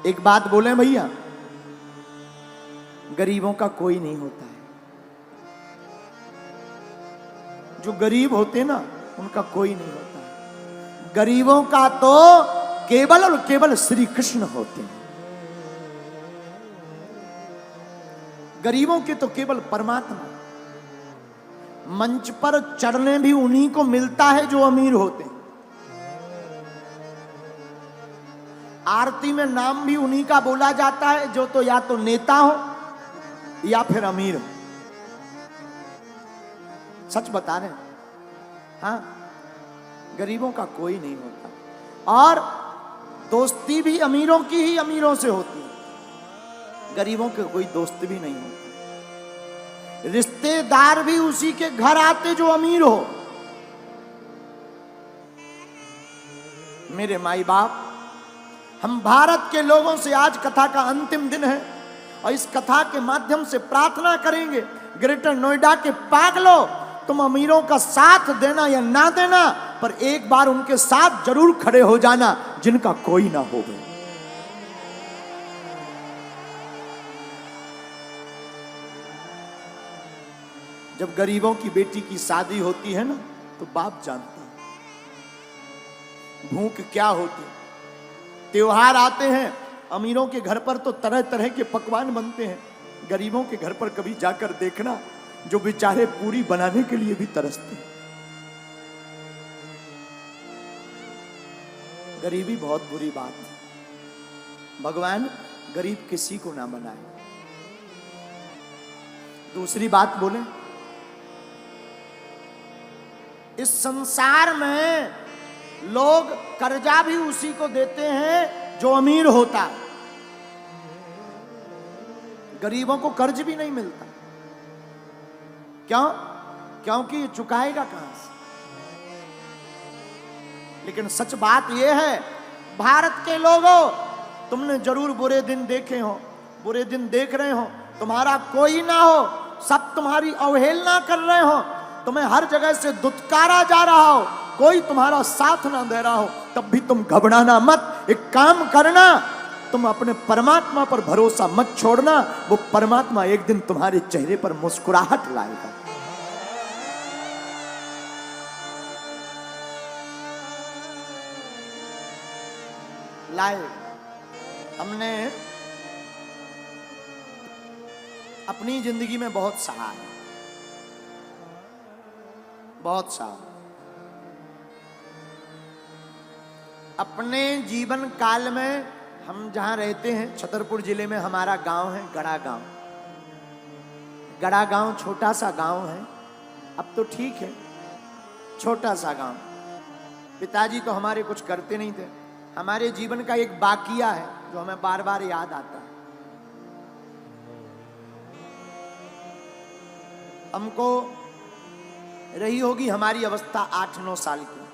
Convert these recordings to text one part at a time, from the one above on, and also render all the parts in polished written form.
एक बात बोले भैया, गरीबों का कोई नहीं होता है। जो गरीब होते ना उनका कोई नहीं होता है। गरीबों का तो केवल और केवल श्री कृष्ण होते हैं। गरीबों के तो केवल परमात्मा। मंच पर चढ़ने भी उन्हीं को मिलता है जो अमीर होते हैं। आरती में नाम भी उन्हीं का बोला जाता है जो तो या तो नेता हो या फिर अमीर हो। सच बता रहे हैं। हाँ, गरीबों का कोई नहीं होता। और दोस्ती भी अमीरों की ही अमीरों से होती है। गरीबों के कोई दोस्त भी नहीं होता। रिश्तेदार भी उसी के घर आते जो अमीर हो। मेरे माई बाप, हम भारत के लोगों से आज कथा का अंतिम दिन है और इस कथा के माध्यम से प्रार्थना करेंगे, ग्रेटर नोएडा के पागलों, तुम अमीरों का साथ देना या ना देना, पर एक बार उनके साथ जरूर खड़े हो जाना जिनका कोई ना हो। जब गरीबों की बेटी की शादी होती है ना तो बाप जानता है भूख क्या होती है। त्योहार आते हैं, अमीरों के घर पर तो तरह तरह के पकवान बनते हैं। गरीबों के घर पर कभी जाकर देखना, जो बेचारे पूरी बनाने के लिए भी तरसते हैं। गरीबी बहुत बुरी बात है। भगवान गरीब किसी को ना बनाए। दूसरी बात बोले, इस संसार में लोग कर्जा भी उसी को देते हैं जो अमीर होता है। गरीबों को कर्ज भी नहीं मिलता। क्यों? क्योंकि ये चुकाएगा कहां से। लेकिन सच बात यह है, भारत के लोगों, तुमने जरूर बुरे दिन देखे हो, बुरे दिन देख रहे हो। तुम्हारा कोई ना हो, सब तुम्हारी अवहेलना कर रहे हो, तुम्हें हर जगह से दुत्कारा जा रहा हो, कोई तुम्हारा साथ ना दे रहा हो, तब भी तुम घबराना मत। एक काम करना, तुम अपने परमात्मा पर भरोसा मत छोड़ना। वो परमात्मा एक दिन तुम्हारे चेहरे पर मुस्कुराहट लाएगा। लाए। हमने अपनी जिंदगी में बहुत सहा है, बहुत सहा। अपने जीवन काल में हम जहां रहते हैं, छतरपुर जिले में हमारा गांव है गड़ा गांव। गड़ा गांव छोटा सा गांव है, अब तो ठीक है, छोटा सा गांव। पिताजी तो हमारे कुछ करते नहीं थे। हमारे जीवन का एक बाकिया है जो हमें बार बार याद आता है। हमको रही होगी हमारी अवस्था 8-9 साल की।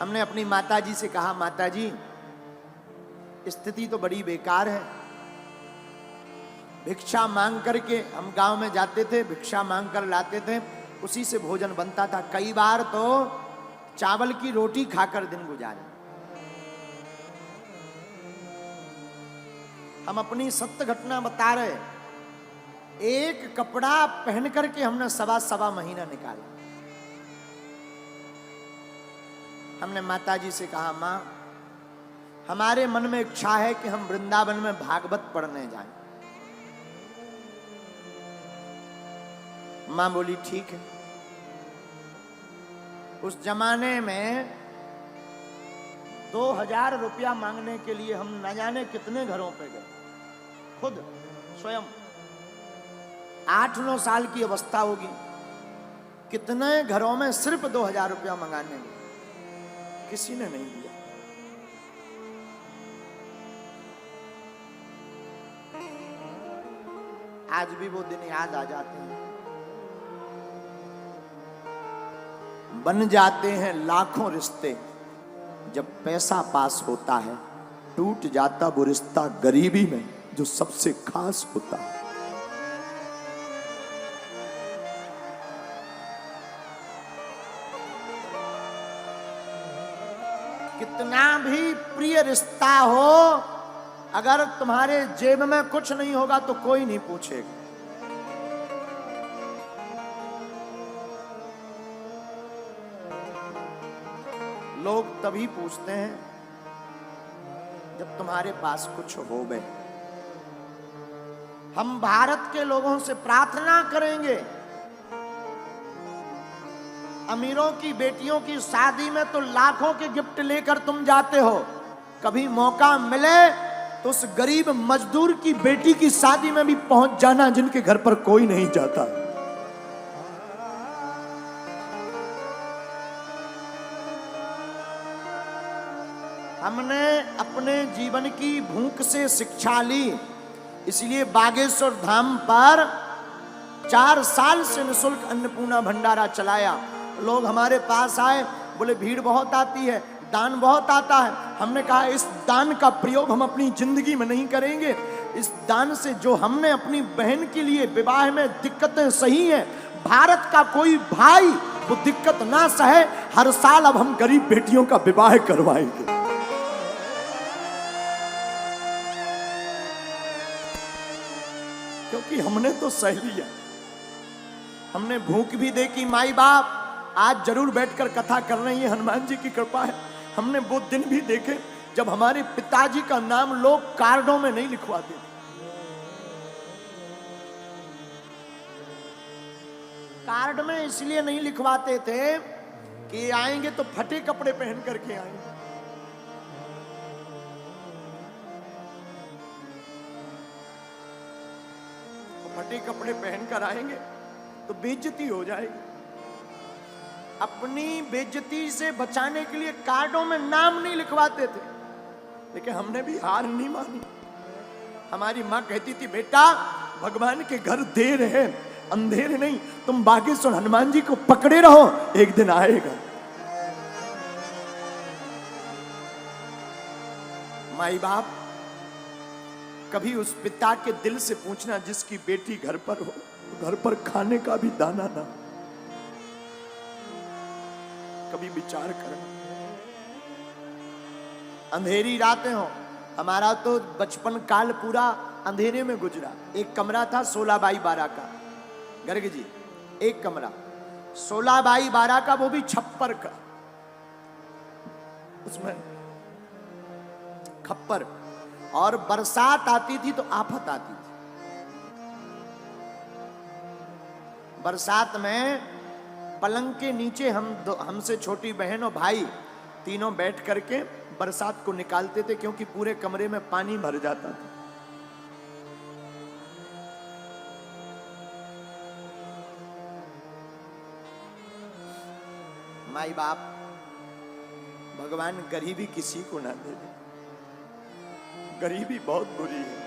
हमने अपनी माताजी से कहा, माताजी स्थिति तो बड़ी बेकार है। भिक्षा मांग करके हम गांव में जाते थे, भिक्षा मांग कर लाते थे, उसी से भोजन बनता था। कई बार तो चावल की रोटी खाकर दिन गुजारे। हम अपनी सत्य घटना बता रहे। एक कपड़ा पहन करके हमने सवा महीना निकाला। हमने माताजी से कहा, मां हमारे मन में इच्छा है कि हम वृंदावन में भागवत पढ़ने जाएं। मां बोली ठीक है। उस जमाने में 2000 रुपया मांगने के लिए हम न जाने कितने घरों पे गए, खुद स्वयं। 8-9 साल की अवस्था होगी, कितने घरों में सिर्फ 2000 रुपया मंगाने गए, किसी ने नहीं दिया। आज भी वो दिन याद आ जाते हैं। बन जाते हैं लाखों रिश्ते, जब पैसा पास होता है टूट जाता वो रिश्ता गरीबी में जो सबसे खास होता है। कितना भी प्रिय रिश्ता हो, अगर तुम्हारे जेब में कुछ नहीं होगा तो कोई नहीं पूछेगा। लोग तभी पूछते हैं जब तुम्हारे पास कुछ हो गए। हम भारत के लोगों से प्रार्थना करेंगे, अमीरों की बेटियों की शादी में तो लाखों के गिफ्ट लेकर तुम जाते हो, कभी मौका मिले तो उस गरीब मजदूर की बेटी की शादी में भी पहुंच जाना जिनके घर पर कोई नहीं जाता। हमने अपने जीवन की भूख से शिक्षा ली, इसलिए बागेश्वर धाम पर 4 साल से निःशुल्क अन्नपूर्णा भंडारा चलाया। लोग हमारे पास आए, बोले भीड़ बहुत आती है, दान बहुत आता है। हमने कहा इस दान का प्रयोग हम अपनी जिंदगी में नहीं करेंगे। इस दान से जो हमने अपनी बहन के लिए विवाह में दिक्कतें सही हैं, भारत का कोई भाई वो दिक्कत ना सहे, हर साल अब हम गरीब बेटियों का विवाह करवाएंगे। क्योंकि हमने तो सह लिया, हमने भूख भी देखी। माई बाप आज जरूर बैठकर कथा कर रहे हैं, हनुमान जी की कृपा है। हमने वो दिन भी देखे जब हमारे पिताजी का नाम लोग कार्डों में नहीं लिखवाते, कार्ड में इसलिए नहीं लिखवाते थे कि आएंगे तो फटे कपड़े पहन करके आएंगे। फटे कपड़े पहनकर आएंगे तो बेइज्जती हो जाएगी। अपनी बेइज्जती से बचाने के लिए कार्डों में नाम नहीं लिखवाते थे, लेकिन हमने भी हार नहीं मानी। हमारी मां कहती थी बेटा भगवान के घर देर है अंधेर नहीं, तुम बागेश्वर हनुमान जी को पकड़े रहो, एक दिन आएगा। माई बाप कभी उस पिता के दिल से पूछना जिसकी बेटी घर पर हो, घर पर खाने का भी दाना ना, कभी विचार करना। अंधेरी रातें हो, हमारा तो बचपन काल पूरा अंधेरे में गुजरा। एक कमरा था 16x12 का, गर्ग जी एक कमरा 16x12 का, वो भी छप्पर का, उसमें खप्पर। और बरसात आती थी तो आफत आती थी। बरसात में पलंग के नीचे हमसे छोटी बहन और भाई तीनों बैठ करके बरसात को निकालते थे, क्योंकि पूरे कमरे में पानी भर जाता था। माई बाप भगवान गरीबी किसी को ना दे दे, गरीबी बहुत बुरी है।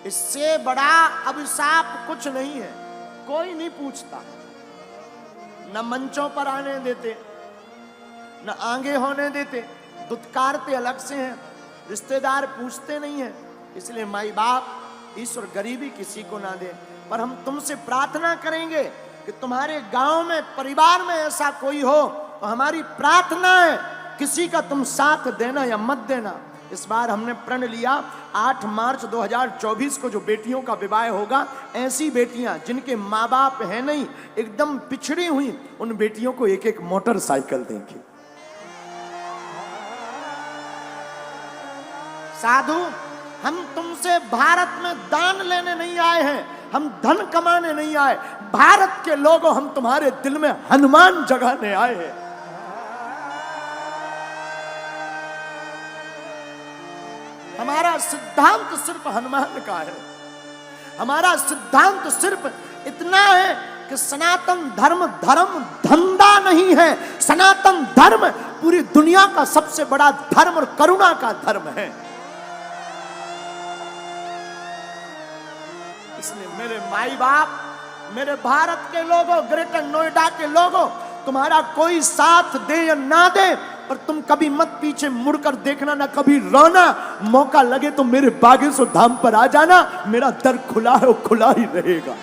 इससे बड़ा अभिशाप कुछ नहीं है। कोई नहीं पूछता, न मंचों पर आने देते, न आगे होने देते, दुत्कारते अलग से हैं, रिश्तेदार पूछते नहीं हैं। इसलिए माई बाप ईश्वर गरीबी किसी को ना दे। पर हम तुमसे प्रार्थना करेंगे कि तुम्हारे गांव में परिवार में ऐसा कोई हो तो हमारी प्रार्थना है किसी का तुम साथ देना या मत देना। इस बार हमने प्रण लिया 8 मार्च 2024 को जो बेटियों का विवाह होगा, ऐसी बेटियां जिनके माँ बाप है नहीं, एकदम पिछड़ी हुई, उन बेटियों को एक एक मोटरसाइकिल देंगे। साधु हम तुमसे भारत में दान लेने नहीं आए हैं, हम धन कमाने नहीं आए। भारत के लोगों, हम तुम्हारे दिल में हनुमान जगाने आए हैं। हमारा सिद्धांत सिर्फ हनुमान का है। हमारा सिद्धांत सिर्फ इतना है कि सनातन धर्म धर्म धंधा नहीं है। सनातन धर्म पूरी दुनिया का सबसे बड़ा धर्म और करुणा का धर्म है। इसलिए मेरे माई बाप, मेरे भारत के लोगों, ग्रेटर नोएडा के लोगों, तुम्हारा कोई साथ दे या ना दे, पर तुम कभी मत पीछे मुड़कर देखना, ना कभी रोना। मौका लगे तो मेरे बागेश्वर धाम पर आ जाना, मेरा दर खुला है, वो खुला ही रहेगा।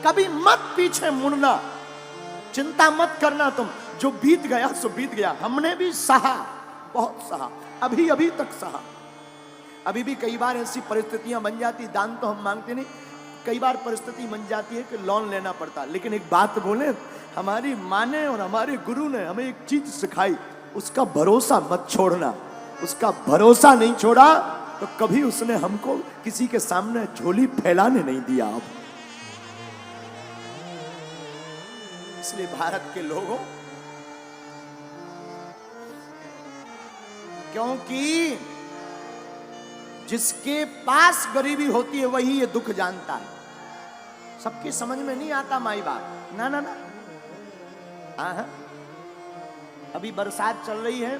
कभी मत पीछे मुड़ना, चिंता मत करना। तुम जो बीत गया सो बीत गया। हमने भी सहा, बहुत सहा, अभी अभी तक सहा। अभी भी कई बार ऐसी परिस्थितियां बन जाती, दान तो हम मांगते नहीं, कई बार परिस्थिति बन जाती है कि लोन लेना पड़ता। लेकिन एक बात बोले, हमारी माँ ने और हमारे गुरु ने हमें एक चीज सिखाई, उसका भरोसा मत छोड़ना। उसका भरोसा नहीं छोड़ा तो कभी उसने हमको किसी के सामने झोली फैलाने नहीं दिया। आप इसलिए भारत के लोगों, क्योंकि जिसके पास गरीबी होती है वही ये दुख जानता है। सबकी समझ में नहीं आता माई बाप, ना ना ना। हाँ, अभी बरसात चल रही है,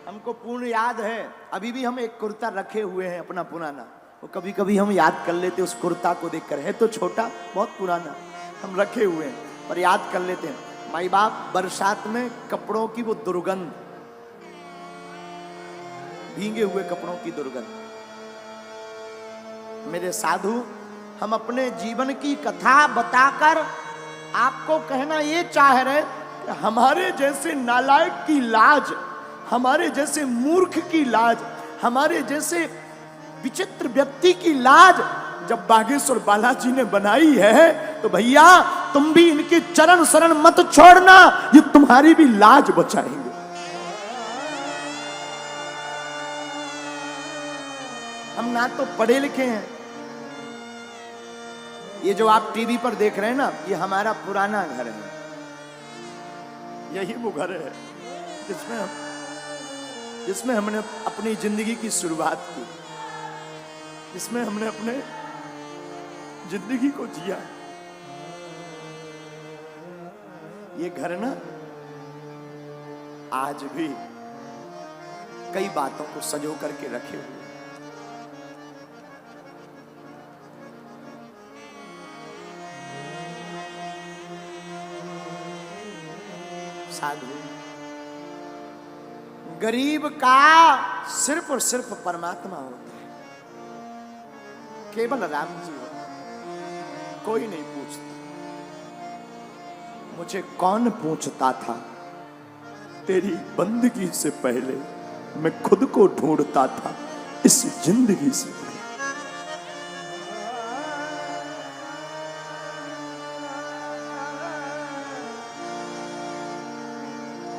हमको पूर्ण याद है, अभी भी हम एक कुर्ता रखे हुए हैं अपना पुराना। वो कभी कभी हम याद कर लेते उस कुर्ता को देखकर, है तो छोटा, बहुत पुराना, हम रखे हुए हैं पर याद कर लेते हैं। माई बाप बरसात में कपड़ों की वो दुर्गंध, भीगे हुए कपड़ों की दुर्गंध। मेरे साधु, हम अपने जीवन की कथा बताकर आपको कहना ये चाह रहे कि हमारे जैसे नालायक की लाज, हमारे जैसे मूर्ख की लाज, हमारे जैसे विचित्र व्यक्ति की लाज जब बागेश्वर बालाजी ने बनाई है तो भैया तुम भी इनके चरण शरण मत छोड़ना, ये तुम्हारी भी लाज बचाएंगे। हम ना तो पढ़े लिखे हैं, ये जो आप टीवी पर देख रहे हैं ना, ये हमारा पुराना घर है। यही वो घर है जिसमें हमने अपनी जिंदगी की शुरुआत की, जिसमें हमने अपने जिंदगी को जिया। ये घर ना आज भी कई बातों को संजो करके रखे हुए। साधु, गरीब का सिर्फ और सिर्फ परमात्मा होता है, केवल राम जी हो, कोई नहीं पूछता। मुझे कौन पूछता था, तेरी बंदगी से पहले मैं खुद को ढूंढता था इस जिंदगी से पहले।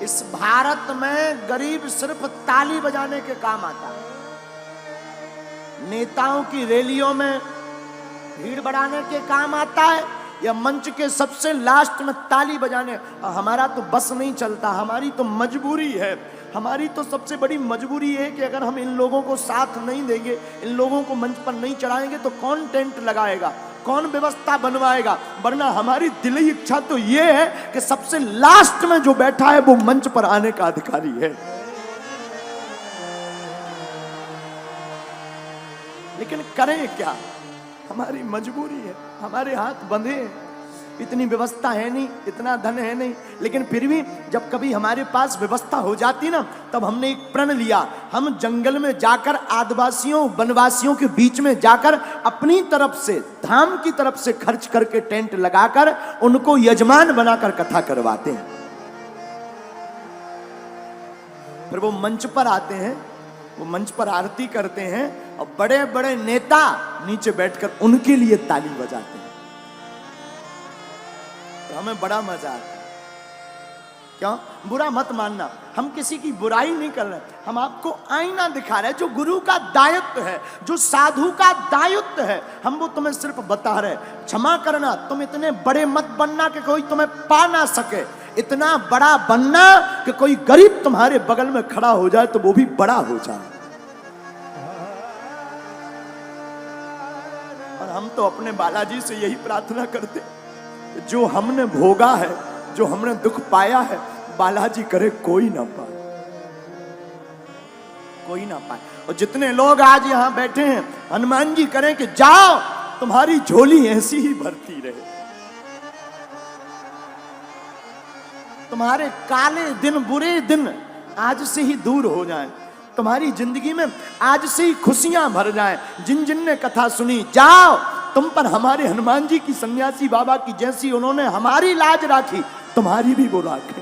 इस भारत में गरीब सिर्फ ताली बजाने के काम आता है, नेताओं की रैलियों में भीड़ बढ़ाने के काम आता है, या मंच के सबसे लास्ट में ताली बजाने। हमारा तो बस नहीं चलता, हमारी तो मजबूरी है। हमारी तो सबसे बड़ी मजबूरी है कि अगर हम इन लोगों को साथ नहीं देंगे, इन लोगों को मंच पर नहीं चढ़ाएंगे तो कौन टेंट लगाएगा, कौन व्यवस्था बनवाएगा। वरना हमारी दिली इच्छा तो ये है कि सबसे लास्ट में जो बैठा है वो मंच पर आने का अधिकारी है। लेकिन करें क्या, हमारी मजबूरी है, हमारे हाथ बंधे हैं, इतनी व्यवस्था है नहीं, इतना धन है नहीं। लेकिन फिर भी जब कभी हमारे पास व्यवस्था हो जाती ना, तब हमने एक प्रण लिया, हम जंगल में जाकर आदिवासियों वनवासियों के बीच में जाकर अपनी तरफ से, धाम की तरफ से खर्च करके टेंट लगाकर उनको यजमान बनाकर कथा करवाते हैं। फिर वो मंच पर आते हैं, वो मंच पर आरती करते हैं और बड़े बड़े नेता नीचे बैठकर उनके लिए ताली बजाते हैं। तो हमें बड़ा मजा आता है। क्यों? बुरा मत मानना, हम किसी की बुराई नहीं कर रहे, हम आपको आईना दिखा रहे हैं जो गुरु का दायित्व है, जो साधु का दायित्व है, हम वो तुम्हें सिर्फ बता रहे। क्षमा करना, तुम इतने बड़े मत बनना कि कोई तुम्हें पा ना सके, इतना बड़ा बनना कि कोई गरीब तुम्हारे बगल में खड़ा हो जाए तो वो भी बड़ा हो जाए। और हम तो अपने बालाजी से यही प्रार्थना करते, जो हमने भोगा है, जो हमने दुख पाया है, बालाजी करे कोई ना पाए, कोई ना पाए। और जितने लोग आज यहां बैठे हैं, हनुमान जी करें कि जाओ तुम्हारी झोली ऐसी ही भरती रहे, तुम्हारे काले दिन बुरे दिन आज से ही दूर हो जाएं, तुम्हारी जिंदगी में आज से ही खुशियां भर जाएं। जिन जिन ने कथा सुनी, जाओ तुम पर हमारे हनुमान जी की, सन्यासी बाबा की जैसी उन्होंने हमारी लाज राखी, तुम्हारी भी वो राखें।